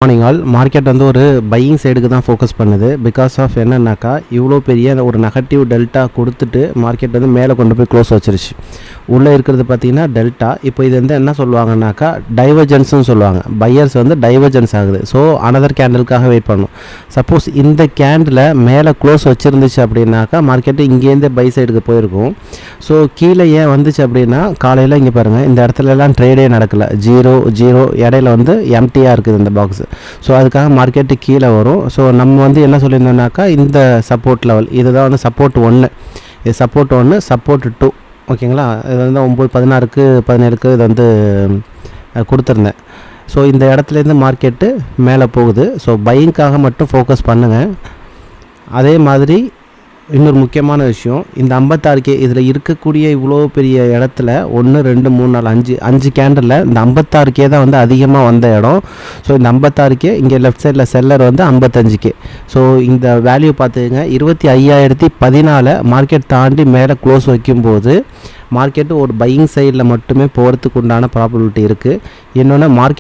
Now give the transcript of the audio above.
Morning all market வந்து ஒரு buying சைடுக்கு தான் ஃபோக்கஸ் பண்ணுது. பிகாஸ் ஆஃப் என்னன்னாக்கா இவ்வளோ பெரிய ஒரு நெகட்டிவ் டெல்டா கொடுத்துட்டு மார்க்கெட் வந்து மேலே கொண்டு போய் க்ளோஸ் வச்சிருச்சு. உள்ளே இருக்கிறது பார்த்தீங்கன்னா டெல்டா. இப்போ இது வந்து என்ன சொல்லுவாங்கன்னாக்கா டைவர்ஜென்ஸ்னு சொல்லுவாங்க. பையர்ஸ் வந்து டைவர்ஜென்ஸ் ஆகுது. ஸோ அனதர் கேண்டலுக்காக வெயிட் பண்ணணும். சப்போஸ் இந்த கேண்டில் மேலே க்ளோஸ் வச்சுருந்துச்சு அப்படின்னாக்கா மார்க்கெட்டு இங்கேருந்தே பை சைடுக்கு போயிருக்கும். ஸோ கீழே ஏன் வந்துச்சு அப்படின்னா காலையில் இங்கே பாருங்கள், இந்த இடத்துலலாம் ட்ரேடே நடக்கலை. ஜீரோ இடையில வந்து எம்டியாக இருக்குது இந்த பாக்ஸ். ஸோ அதுக்காக மார்க்கெட்டு கீழே வரும். ஸோ நம்ம வந்து என்ன சொல்லியிருந்தோம்னாக்கா இந்த சப்போர்ட் லெவல் இதுதான் வந்து சப்போர்ட் 1, இது சப்போர்ட் 1, சப்போர்ட் 2. ஓகேங்களா? இது வந்து 9, 16, 17 இது வந்து கொடுத்துருந்தேன். ஸோ இந்த இடத்துலேருந்து மார்க்கெட்டு மேலே போகுது. ஸோ பையிங்காக மட்டும் ஃபோக்கஸ் பண்ணுங்கள். அதே மாதிரி இன்னொரு முக்கியமான விஷயம், இந்த 56K இதில் இருக்கக்கூடிய இவ்வளோ பெரிய இடத்துல 1, 2, 3, 4, 5 கேண்டலில் இந்த 56K தான் வந்து அதிகமாக வந்த இடம். ஸோ இந்த 56K இங்கே லெஃப்ட் சைடில் செல்லர் வந்து 55K. ஸோ இந்த வேல்யூ பார்த்துக்கங்க, 25,014 மார்க்கெட் தாண்டி மேலே க்ளோஸ் வைக்கும்போது மார்க்கெட்டு ஒரு பையிங் சைடில் மட்டுமே போகிறதுக்கு உண்டான ப்ராபபிலிட்டி இருக்குது. இன்னொன்று மார்க்கெட்